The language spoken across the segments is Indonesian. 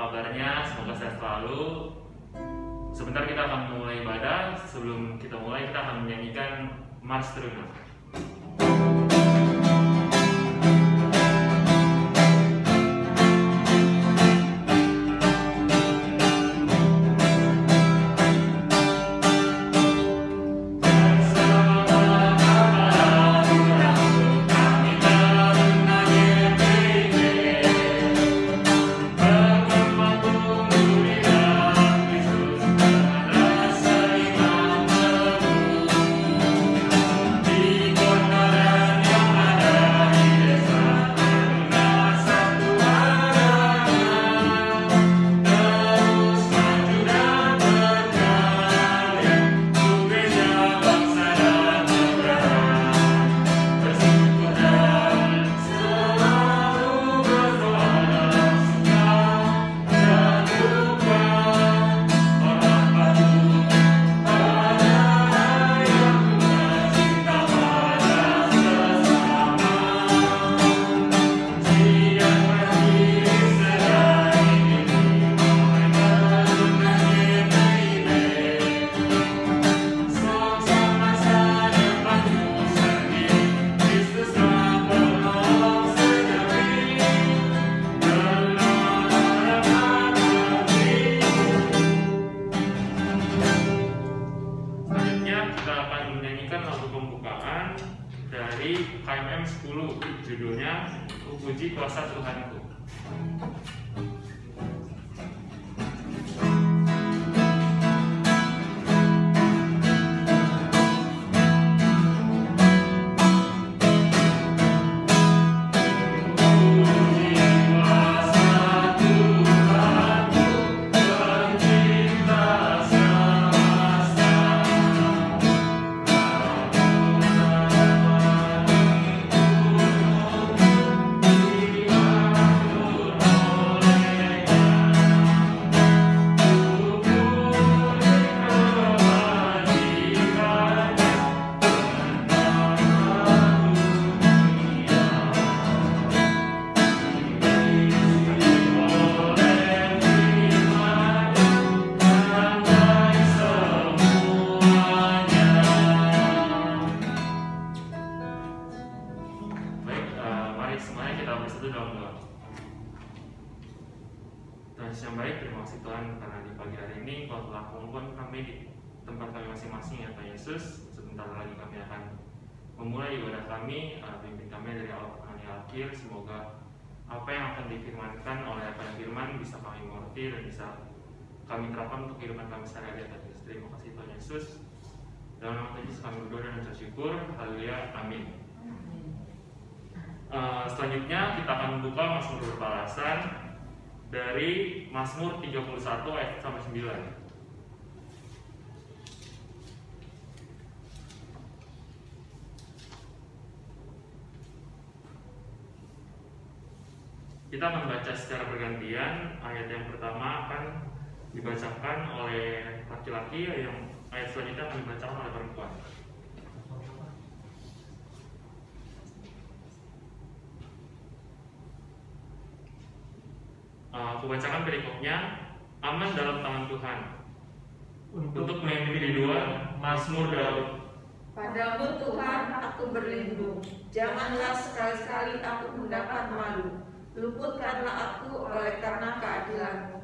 kabarnya? Semoga sehat selalu. Sebentar kita akan mulai ibadah. Sebelum kita mulai, kita akan menyanyikan Mars Teruna. KMM 10, judulnya Puji Kuasa Tuhanku. Yang baik, terima kasih Tuhan karena di pagi hari ini Kau telah mengumpulkan kami di tempat kami masing-masing ya Tuhan Yesus. Sebentar lagi kami akan memulai ibadah kami, pimpin kami dari awal yang akhir. Semoga apa yang akan difirmankan oleh Tuhan Firman bisa kami mengerti dan bisa kami terapkan untuk kehidupan kami sehari-hari ya Tuhan Yesus. Terima kasih Tuhan Yesus. Dalam nama Tuhan Yesus kami berdoa dan bersyukur. Haleluya, amin. Selanjutnya kita akan membuka Mazmur berbalasan dari Mazmur 31 ayat 1-9. Kita akan baca secara bergantian. Ayat yang pertama akan dibacakan oleh laki-laki, yang ayat selanjutnya akan dibacakan oleh perempuan. Aku bacakan perikopnya. Aman dalam tangan Tuhan. Untuk memimpin dua, Mazmur Daud. Padamu Tuhan aku berlindung. Janganlah sekali-sekali aku mendapat malu. Luputkanlah aku oleh karena keadilan-Mu.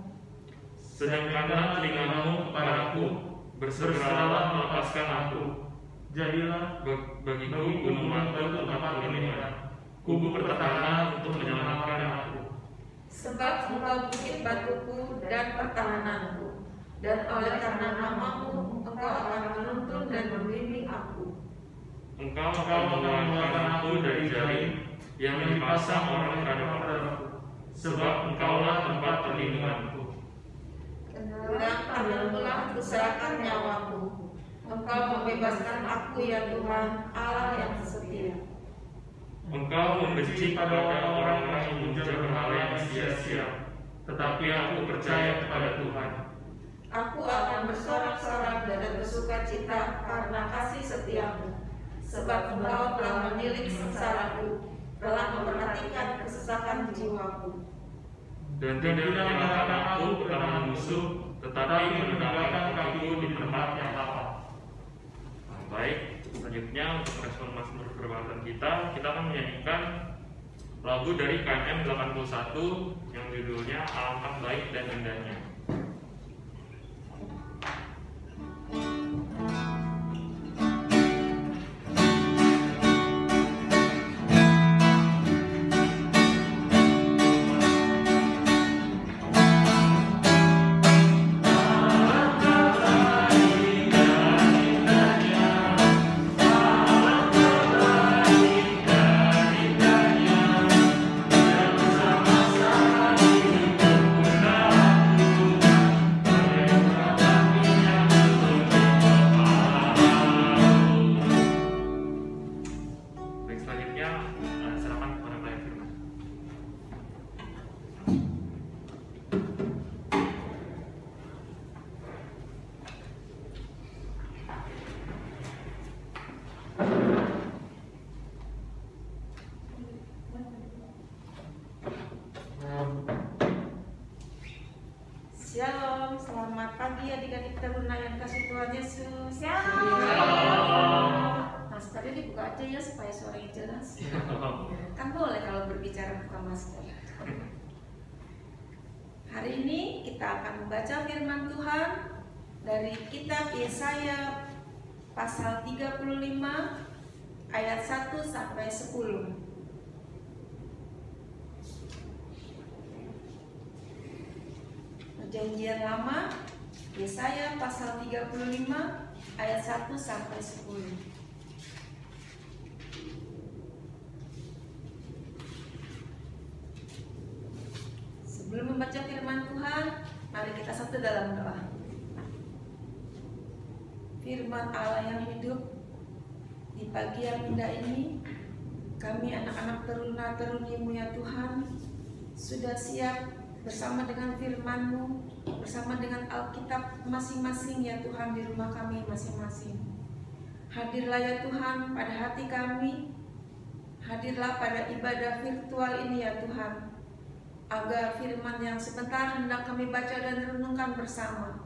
Sedangkanlah telingamu kepadaku, bersegeralah melepaskan aku. Jadilah bagiku gunung batu tempat perlindungan, kubu pertahanan untuk menyelamatkan aku. Sebab Engkau bukit batuku dan pertahananku, dan oleh karena nama-Mu Engkau akan menuntun dan membimbing aku. Engkau akan mengeluarkan aku dari jaring yang dipasang orang terhadap aku, sebab Engkaulah tempat perlindunganku. Dalam tangan-Mu-lah kuserahkan nyawaku. Engkau membebaskan aku ya Tuhan, Allah yang setia. Engkau membenci pada orang-orang yang memuja berhala yang sia-sia, tetapi aku percaya kepada Tuhan. Aku akan bersorak-sorak dan bersuka cita karena kasih setia-Mu, sebab Engkau telah menilik sengsaraku, telah memperhatikan kesesakan jiwaku. dan tidak menyerahkan aku ke tangan musuh, tetapi menegakkan kakiku di tempat yang lapang. Baik, selanjutnya untuk respon Mazmur Perbahasan kita akan menyanyikan lagu dari KMM 81 yang judulnya Alangkah Baik dan Indahnya. Shalom, selamat pagi adik-adik teruna yang kasih Tuhan Yesus. Mas tadi dibuka aja ya supaya suaranya jelas. Kan boleh kalau berbicara buka masker. Hari ini kita akan membaca firman Tuhan dari kitab Yesaya pasal 35 ayat 1 sampai 10. Perjanjian Lama, Yesaya pasal 35 ayat 1 sampai 10. Sebelum membaca firman Tuhan, mari kita satu dalam doa. Firman Allah yang hidup, di pagi yang indah ini, kami anak-anak teruna-terunimu ya Tuhan, sudah siap bersama dengan firman-Mu, bersama dengan Alkitab masing-masing ya Tuhan di rumah kami masing-masing. Hadirlah ya Tuhan pada hati kami, hadirlah pada ibadah virtual ini ya Tuhan, agar firman yang sebentar hendak kami baca dan renungkan bersama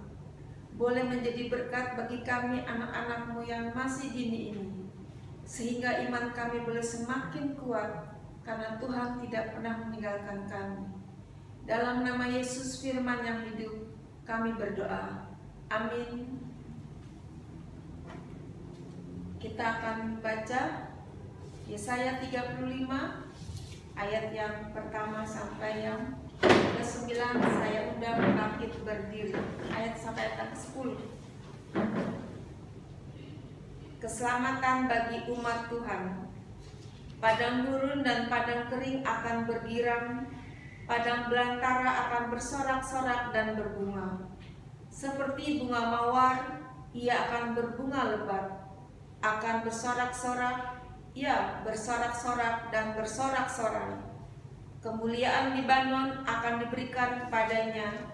boleh menjadi berkat bagi kami anak-anak-Mu yang masih dini ini, sehingga iman kami boleh semakin kuat karena Tuhan tidak pernah meninggalkan kami. Dalam nama Yesus firman yang hidup, kami berdoa. Amin. Kita akan baca Yesaya 35 ayat yang pertama sampai yang ke-9. Saya undang bangkit berdiri. Ayat sampai ayat ke-10. Keselamatan bagi umat Tuhan. Padang gurun dan padang kering akan bergirang, padang belantara akan bersorak-sorak dan berbunga. Seperti bunga mawar, ia akan berbunga lebat, akan bersorak-sorak, ya bersorak-sorak dan bersorak-sorai. Kemuliaan Libanon akan diberikan kepadanya,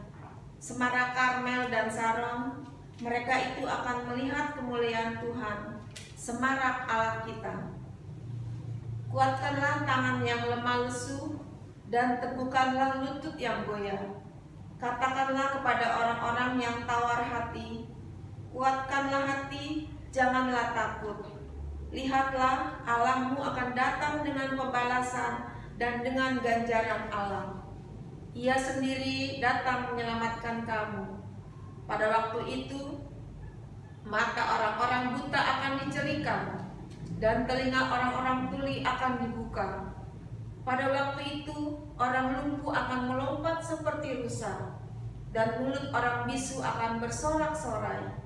Semara Karmel dan Saron, mereka itu akan melihat kemuliaan Tuhan, semarak Allah kita. Kuatkanlah tangan yang lemah lesu, dan teguhkanlah lutut yang goyah. Katakanlah kepada orang-orang yang tawar hati, kuatkanlah hati, janganlah takut. Lihatlah, Allahmu akan datang dengan pembalasan dan dengan ganjaran Allah. Ia sendiri datang menyelamatkan kamu. Pada waktu itu, mata orang-orang buta akan dicerikan, dan telinga orang-orang tuli akan dibuka. Pada waktu itu, orang lumpuh akan melompat seperti rusa, dan mulut orang bisu akan bersorak-sorai.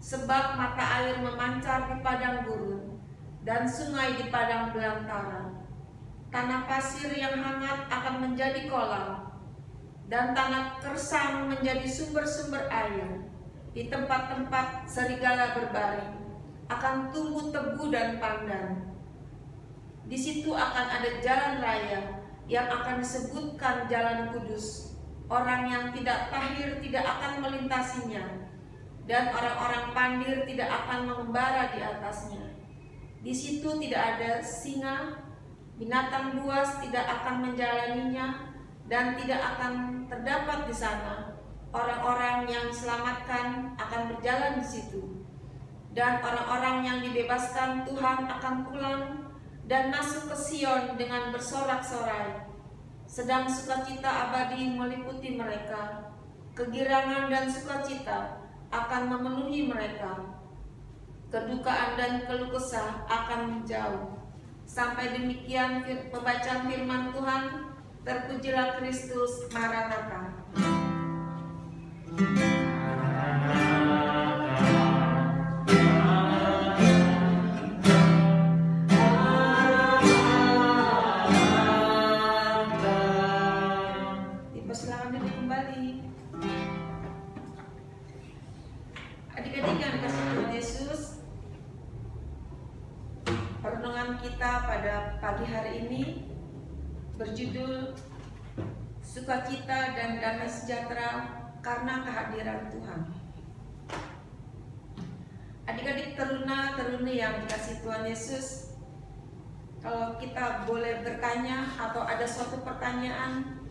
Sebab mata air memancar di padang gurun, dan sungai di padang belantara. Tanah pasir yang hangat akan menjadi kolam, dan tanah kersang menjadi sumber-sumber air. Di tempat-tempat serigala berbaring, akan tumbuh tebu dan pandan. Di situ akan ada jalan raya yang akan disebutkan jalan kudus. Orang yang tidak tahir tidak akan melintasinya, dan orang-orang pandir tidak akan mengembara di atasnya. Di situ tidak ada singa, binatang buas tidak akan menjalaninya, dan tidak akan terdapat di sana. Orang-orang yang diselamatkan akan berjalan di situ, dan orang-orang yang dibebaskan Tuhan akan pulang dan masuk ke Sion dengan bersorak-sorai. Sedang sukacita abadi meliputi mereka. Kegirangan dan sukacita akan memenuhi mereka. Kedukaan dan keluh kesah akan menjauh. Sampai demikian pembacaan firman Tuhan. Terpujilah Kristus, Maranatha. Dipersilakan duduk kembali. Adik-adik yang dikasih Tuhan Yesus, renungan kita pada pagi hari ini berjudul Sukacita dan Damai Sejahtera karena kehadiran Tuhan. Adik-adik teruna-teruni yang dikasih Tuhan Yesus, kalau kita boleh bertanya atau ada suatu pertanyaan,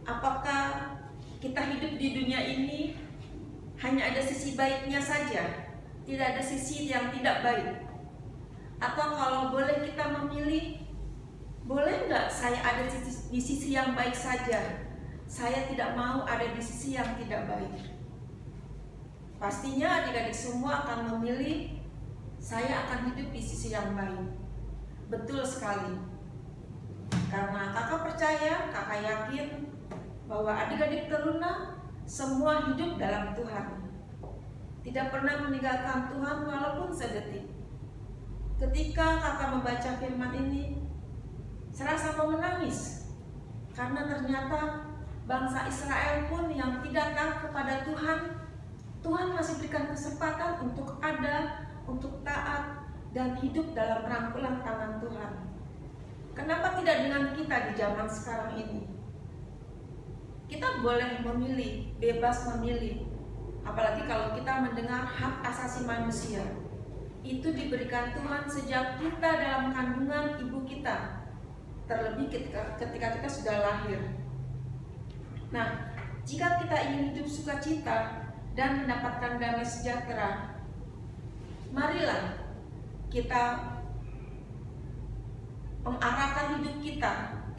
apakah kita hidup di dunia ini hanya ada sisi baiknya saja, tidak ada sisi yang tidak baik? Atau kalau boleh kita memilih, boleh nggak saya ada di sisi yang baik saja, saya tidak mau ada di sisi yang tidak baik? Pastinya adik-adik semua akan memilih, saya akan hidup di sisi yang baik. Betul sekali. Karena kakak percaya, kakak yakin bahwa adik-adik teruna semua hidup dalam Tuhan, tidak pernah meninggalkan Tuhan walaupun sedetik. Ketika kakak membaca firman ini, serasa mau menangis, karena ternyata bangsa Israel pun yang tidak taat kepada Tuhan, Tuhan masih berikan kesempatan untuk ada, untuk taat, dan hidup dalam rangkulan tangan Tuhan. Kenapa tidak dengan kita di zaman sekarang ini? Kita boleh memilih, bebas memilih. Apalagi kalau kita mendengar hak asasi manusia. Itu diberikan Tuhan sejak kita dalam kandungan ibu kita. Terlebih ketika kita sudah lahir. Nah, jika kita ingin hidup sukacita dan mendapatkan damai sejahtera, marilah kita mengarahkan hidup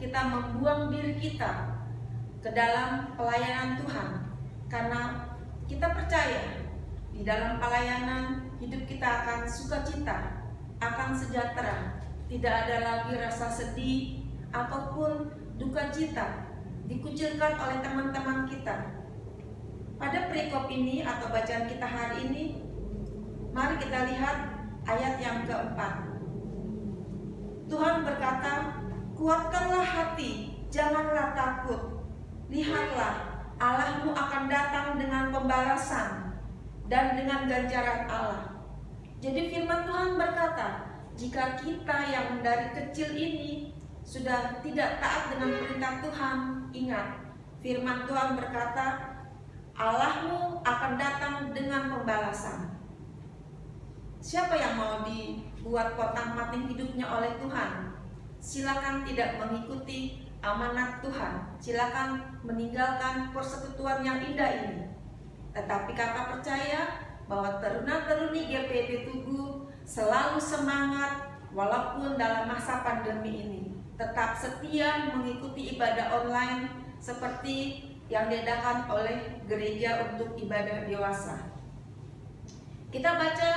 kita membuang diri kita ke dalam pelayanan Tuhan, karena kita percaya di dalam pelayanan hidup kita akan sukacita, akan sejahtera, tidak ada lagi rasa sedih ataupun duka cita dikucilkan oleh teman-teman kita. Pada perikop ini atau bacaan kita hari ini, mari kita lihat ayat yang keempat. Tuhan berkata, kuatkanlah hati, janganlah takut. Lihatlah, Allahmu akan datang dengan pembalasan dan dengan ganjaran Allah. Jadi firman Tuhan berkata, jika kita yang dari kecil ini sudah tidak taat dengan perintah Tuhan, ingat, firman Tuhan berkata, Allahmu akan datang dengan pembalasan. Siapa yang mau dibuat potang-pating hidupnya oleh Tuhan? Silakan tidak mengikuti amanat Tuhan, silakan meninggalkan persekutuan yang indah ini. Tetapi kakak percaya bahwa teruna-teruni GPB Tugu selalu semangat walaupun dalam masa pandemi ini, tetap setia mengikuti ibadah online seperti yang diadakan oleh gereja untuk ibadah dewasa. Kita baca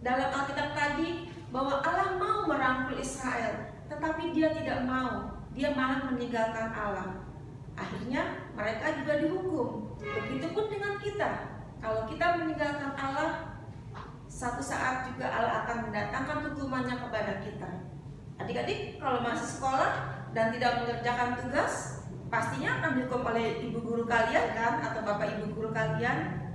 dalam Alkitab tadi bahwa Allah mau merangkul Israel, tetapi dia tidak mau. Dia malah meninggalkan Allah. Akhirnya mereka juga dihukum. Begitupun dengan kita. Kalau kita meninggalkan Allah, satu saat juga Allah akan mendatangkan hukumannya kepada kita. Adik-adik kalau masih sekolah dan tidak mengerjakan tugas, pastinya akan dihukum oleh ibu guru kalian kan, atau bapak ibu guru kalian.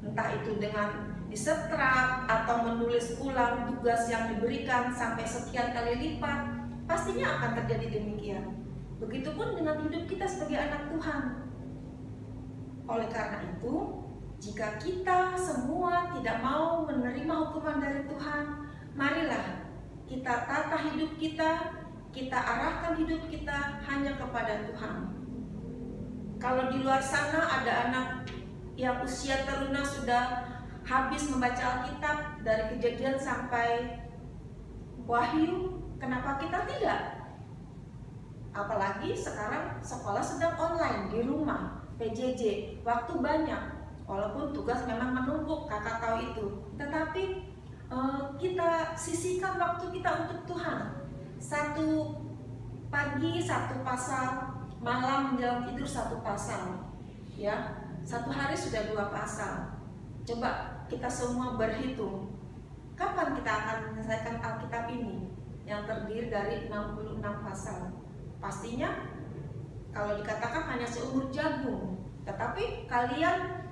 Entah itu dengan disetrap atau menulis ulang tugas yang diberikan sampai sekian kali lipat. Pastinya akan terjadi demikian. Begitupun dengan hidup kita sebagai anak Tuhan. Oleh karena itu, jika kita semua tidak mau menerima hukuman dari Tuhan, marilah kita tata hidup kita kita arahkan hidup kita hanya kepada Tuhan. Kalau di luar sana ada anak yang usia teruna sudah habis membaca Alkitab dari Kejadian sampai Wahyu, kenapa kita tidak? Apalagi sekarang sekolah sedang online di rumah, PJJ, waktu banyak. Walaupun tugas memang menumpuk, kakak tahu itu. Tetapi kita sisihkan waktu kita untuk Tuhan. Satu pagi satu pasal, malam menjelang tidur satu pasal. Ya, satu hari sudah 2 pasal. Coba kita semua berhitung, kapan kita akan menyelesaikan Alkitab ini yang terdiri dari 66 pasal? Pastinya kalau dikatakan hanya seumur jagung. Tetapi kalian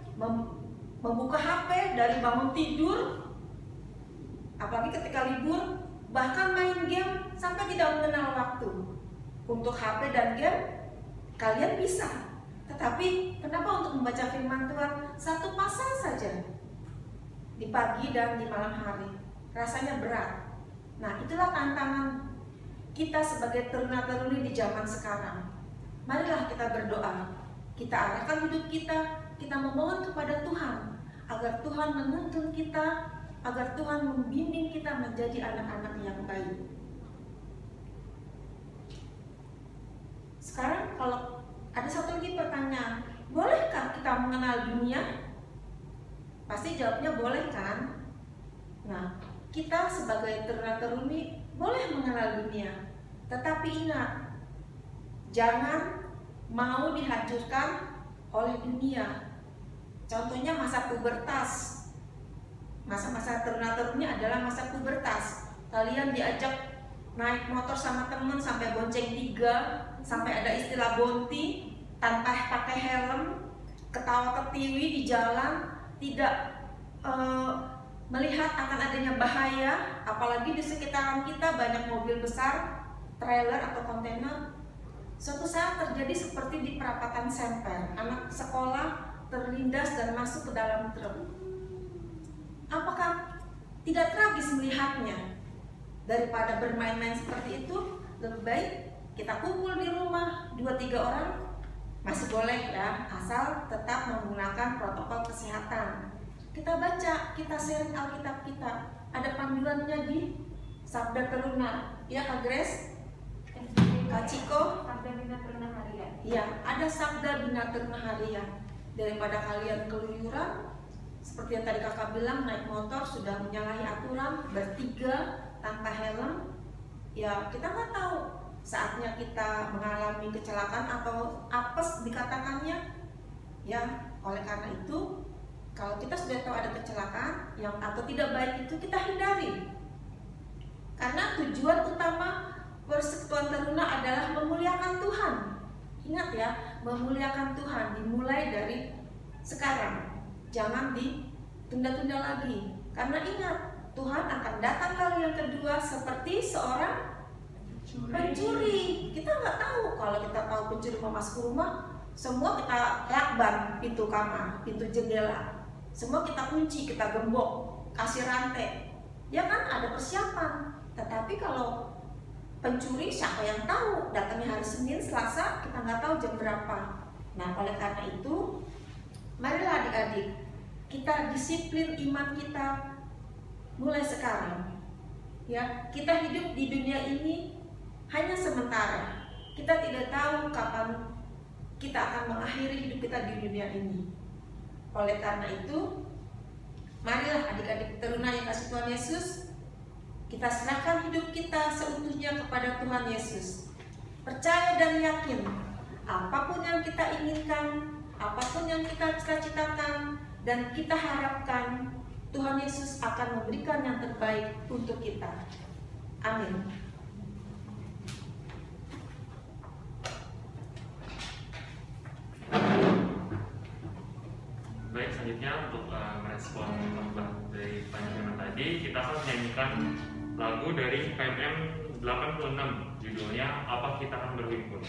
membuka HP dari bangun tidur, apalagi ketika libur, bahkan main game sampai tidak mengenal waktu. Untuk HP dan game kalian bisa, tetapi kenapa untuk membaca firman Tuhan satu pasal saja di pagi dan di malam hari? Rasanya berat. Nah, itulah tantangan kita sebagai teruna-teruni di zaman sekarang. Marilah kita berdoa, kita arahkan hidup kita, kita memohon kepada Tuhan agar Tuhan menuntun kita, agar Tuhan membimbing kita menjadi anak-anak yang baik. Sekarang kalau ada satu lagi pertanyaan, bolehkah kita mengenal dunia? Pasti jawabnya boleh kan? Nah, kita sebagai teruna-teruni boleh mengenal dunia, tetapi ingat, jangan mau dihancurkan oleh dunia. Contohnya masa pubertas. Masa-masa teruna-teruni adalah masa pubertas. Kalian diajak naik motor sama temen sampai bonceng 3, sampai ada istilah bonti, tanpa pakai helm, ketawa ketiwi di jalan, tidak melihat akan adanya bahaya. Apalagi di sekitaran kita banyak mobil besar, trailer atau kontainer. Suatu saat terjadi seperti di perapatan Semper, anak sekolah terlindas dan masuk ke dalam truk. Apakah tidak tragis melihatnya? Daripada bermain-main seperti itu, lebih baik kita kumpul di rumah 2-3 orang, masih boleh ya, asal tetap menggunakan protokol kesehatan. Kita baca, kita sharing Alkitab kita. Ada panduannya di Sabda Teruna, ya Kak Grace, Kak Ciko. Sabda Bina Teruna Harian. Ya, ada Sabda Bina Teruna Harian. Daripada kalian keluyuran, seperti yang tadi kakak bilang, naik motor sudah menyalahi aturan, bertiga tanpa helm, ya kita nggak tahu saatnya kita mengalami kecelakaan atau apes dikatakannya. Ya, oleh karena itu, kalau kita sudah tahu ada kecelakaan yang atau tidak baik itu, kita hindari. Karena tujuan utama Persekutuan Teruna adalah memuliakan Tuhan. Ingat ya, memuliakan Tuhan dimulai dari sekarang. Jangan ditunda-tunda lagi. Karena ingat, Tuhan akan datang kali yang kedua seperti seorang pencuri. Kita nggak tahu. Kalau kita tahu pencuri mau masuk ke rumah, semua kita lakban pintu kamar, pintu jendela. Semua kita kunci, kita gembok, kasih rantai. Ya kan, ada persiapan. Tetapi kalau pencuri, siapa yang tahu? Datangnya hari Senin, Selasa, kita nggak tahu jam berapa. Nah, oleh karena itu, marilah adik-adik, kita disiplin iman kita mulai sekarang. Ya, kita hidup di dunia ini hanya sementara. Kita tidak tahu kapan kita akan mengakhiri hidup kita di dunia ini. Oleh karena itu, marilah adik-adik teruna yang kasih Tuhan Yesus, kita serahkan hidup kita seutuhnya kepada Tuhan Yesus. Percaya dan yakin, apapun yang kita inginkan, apapun yang kita cita-citakan dan kita harapkan, Tuhan Yesus akan memberikan yang terbaik untuk kita. Amin. Baik, selanjutnya untuk merespon khotbah dari panjenengan tadi, kita akan menyanyikan lagu dari KMM 86, judulnya Apa Kita Akan Berhimpun.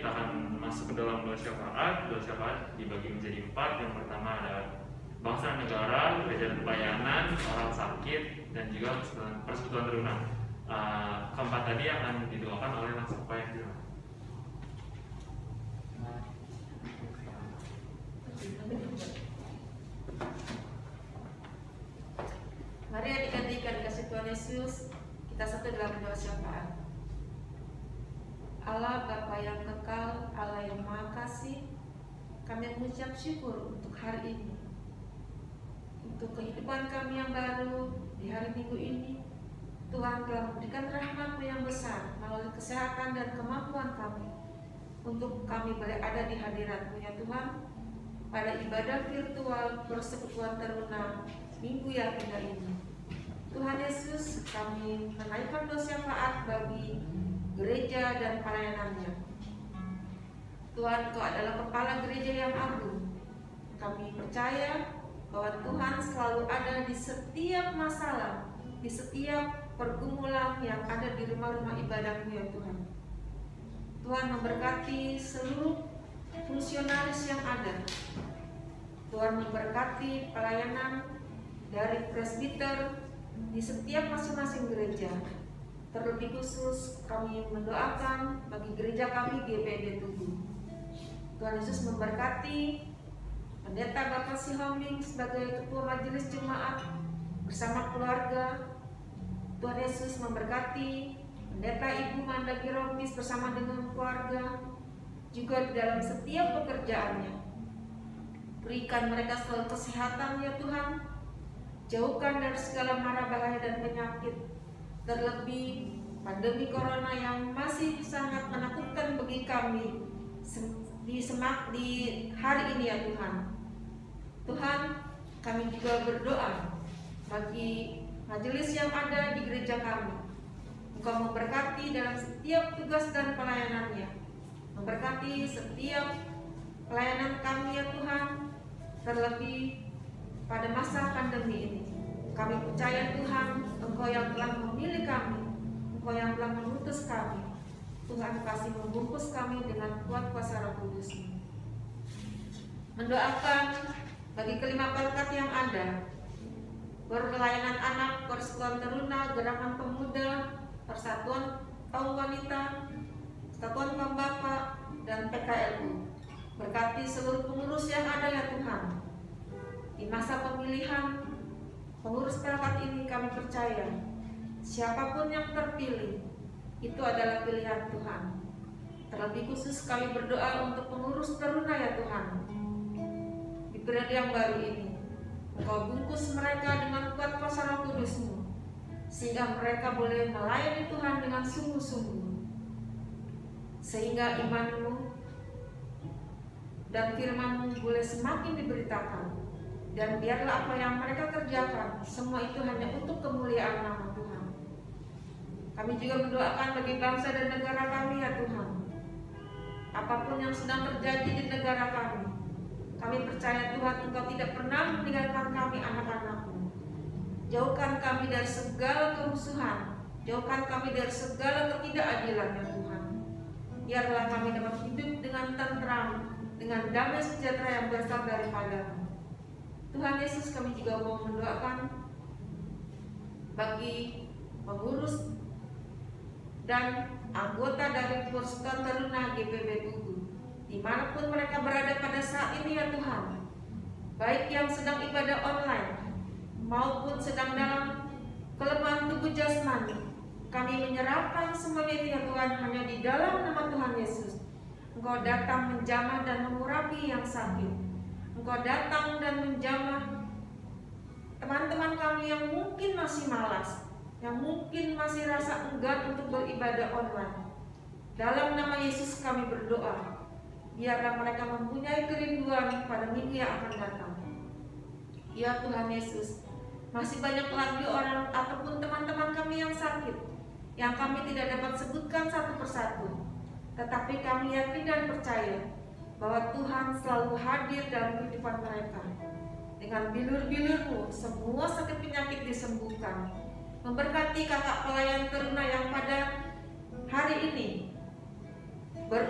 kita akan masuk ke dalam doa syafaat. Doa syafaat dibagi menjadi 4. Yang pertama ada bangsa dan negara, gereja dan pelayanan, orang sakit, dan juga persekutuan teruna. Keempat tadi akan didoakan oleh langsung Pak Hendra. Mari adik-adik kasih Tuhan Yesus, kita satu dalam doa syafaat. Allah Bapa yang kekal, Allah yang Maha Kasih, kami mengucap syukur untuk hari ini, untuk kehidupan kami yang baru di hari Minggu ini. Tuhan telah memberikan rahmat-Mu yang besar melalui kesehatan dan kemampuan kami untuk kami boleh ada di hadirat-Mu ya Tuhan, pada ibadah virtual persekutuan teruna Minggu yang indah ini. Tuhan Yesus, kami menaikkan doa syafaat bagi gereja dan pelayanannya. Tuhan, Kau adalah kepala gereja yang agung. Kami percaya bahwa Tuhan selalu ada di setiap masalah, di setiap pergumulan yang ada di rumah-rumah ibadah-Mu ya Tuhan. Tuhan memberkati seluruh fungsionaris yang ada. Tuhan memberkati pelayanan dari presbiter di setiap masing-masing gereja. Terlebih khusus kami mendoakan bagi gereja kami GPB Tugu. Tuhan Yesus memberkati Pendeta Bapak Sihoming sebagai Ketua Majelis Jemaat bersama keluarga. Tuhan Yesus memberkati Pendeta Ibu Mandagi Rompis bersama dengan keluarga, juga di dalam setiap pekerjaannya. Berikan mereka selalu kesehatan ya Tuhan. Jauhkan dari segala mara bahaya dan penyakit, terlebih pandemi corona yang masih sangat menakutkan bagi kami di hari ini ya Tuhan. Tuhan, kami juga berdoa bagi majelis yang ada di gereja kami. Engkau memberkati dalam setiap tugas dan pelayanannya, memberkati setiap pelayanan kami ya Tuhan, terlebih pada masa pandemi ini. Kami percaya Tuhan, Engkau yang telah memilih kami, Engkau yang telah mengutus kami. Tuhan kasih membungkus kami dengan kuat kuasa Roh Kudus. Mendoakan bagi kelima berkat yang ada, pelayanan anak, persekutuan teruna, gerakan pemuda, persatuan kaum wanita, persatuan kaum bapak, dan PKLU. Berkati seluruh pengurus yang ada ya Tuhan. Di masa pemilihan pengurus perangkat ini kami percaya siapapun yang terpilih itu adalah pilihan Tuhan. Terlebih khusus kami berdoa untuk pengurus teruna ya Tuhan. Di periode yang baru ini Engkau bungkus mereka dengan kuat kuasa Roh Kudus-Mu, sehingga mereka boleh melayani Tuhan dengan sungguh-sungguh, sehingga iman-Mu dan firman-Mu boleh semakin diberitakan. Dan biarlah apa yang mereka kerjakan, semua itu hanya untuk kemuliaan nama Tuhan. Kami juga mendoakan bagi bangsa dan negara kami ya Tuhan. Apapun yang sedang terjadi di negara kami percaya Tuhan Engkau tidak pernah meninggalkan kami anak-anak-Mu. Jauhkan kami dari segala kerusuhan, jauhkan kami dari segala ketidakadilan ya Tuhan. Biarlah kami dapat hidup dengan tentram, dengan damai sejahtera yang berasal daripada-Mu. Tuhan Yesus, kami juga mau mendoakan bagi pengurus dan anggota dari persekutuan teruna GPB Tugu, dimanapun mereka berada pada saat ini ya Tuhan, baik yang sedang ibadah online maupun sedang dalam kelemahan tubuh jasmani, kami menyerahkan semuanya itu ya Tuhan hanya di dalam nama Tuhan Yesus. Engkau datang menjamah dan mengurapi yang sakit. Engkau datang dan menjamah teman-teman kami yang mungkin masih malas, yang mungkin masih rasa enggan untuk beribadah online. Dalam nama Yesus kami berdoa, biarlah mereka mempunyai kerinduan pada minggu yang akan datang. Ya Tuhan Yesus, masih banyak lagi orang ataupun teman-teman kami yang sakit, yang kami tidak dapat sebutkan satu persatu. Tetapi kami yakin dan percaya bahwa Tuhan selalu hadir dalam kehidupan mereka. Dengan bilur-bilur-Mu, semua sakit penyakit disembuhkan. Memberkati kakak pelayan teruna yang pada hari ini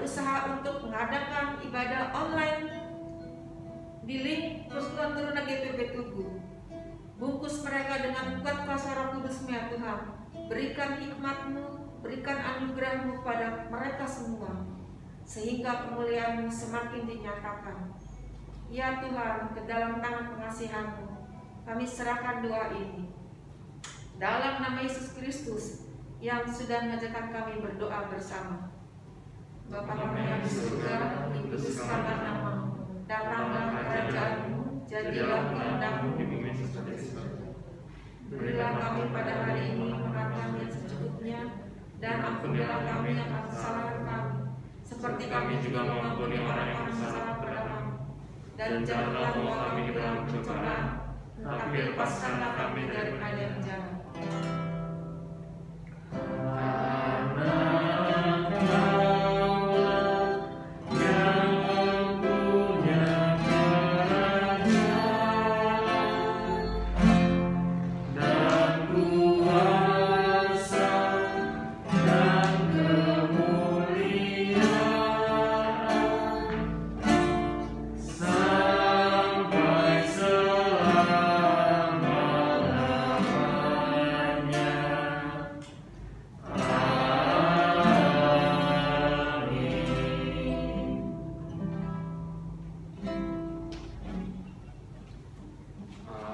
berusaha untuk mengadakan ibadah online di link Persekutuan Turunan GPB Tugu. Bungkus mereka dengan kuat kuasa Roh Kudus-Mu ya Tuhan. Berikan hikmat-Mu, berikan anugerah-Mu pada mereka semua, sehingga kemuliaan-Mu semakin dinyatakan. Ya Tuhan, ke dalam tangan pengasihan-Mu kami serahkan doa ini. Dalam nama Yesus Kristus yang sudah mengajarkan kami berdoa bersama. Bapa kami yang di surga, dikuduskanlah nama-Mu, datanglah kerajaan-Mu, jadilah kehendak-Mu di bumi seperti di surga. Berilah kami pada hari ini makan kami yang secukupnya, dan ampunilah kami akan kesalahan kami, seperti kami juga mengampuni orang yang bersalah kepada kami. Dan janganlah bawa kami ke dalam pencobaan, tapi lepaskanlah kami daripada yang jahat.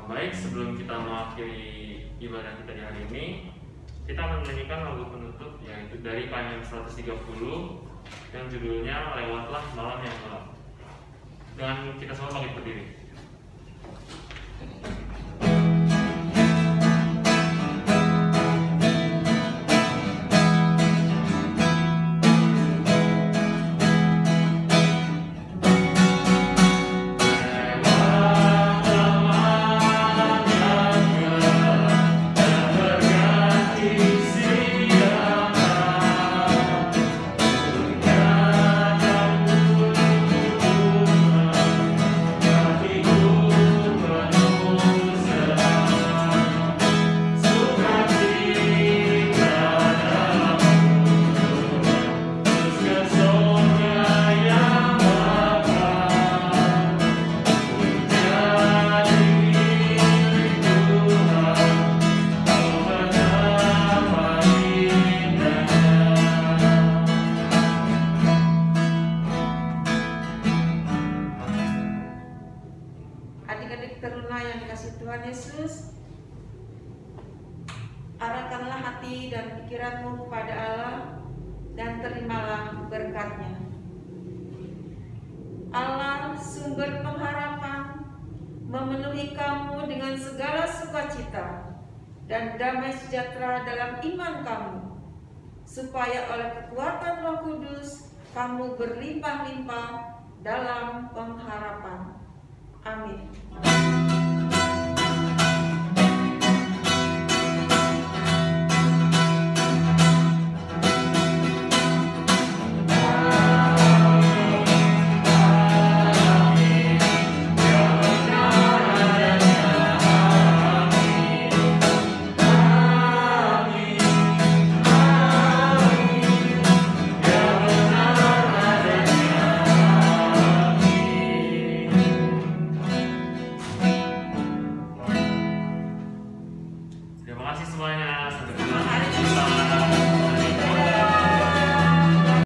Baik, sebelum kita mengakhiri ibadah kita di hari ini, kita akan menyanyikan lagu penutup yaitu dari Panyam 130 yang judulnya Lewatlah Malam yang Gelap. Dan kita semua bangkit berdiri. Adik-adik teruna yang dikasihi Tuhan Yesus, arahkanlah hati dan pikiranmu kepada Allah dan terimalah berkat-Nya. Allah, sumber pengharapan, memenuhi kamu dengan segala sukacita dan damai sejahtera dalam iman kamu, supaya oleh kekuatan Roh Kudus kamu berlimpah-limpah dalam pengharapan. Amin.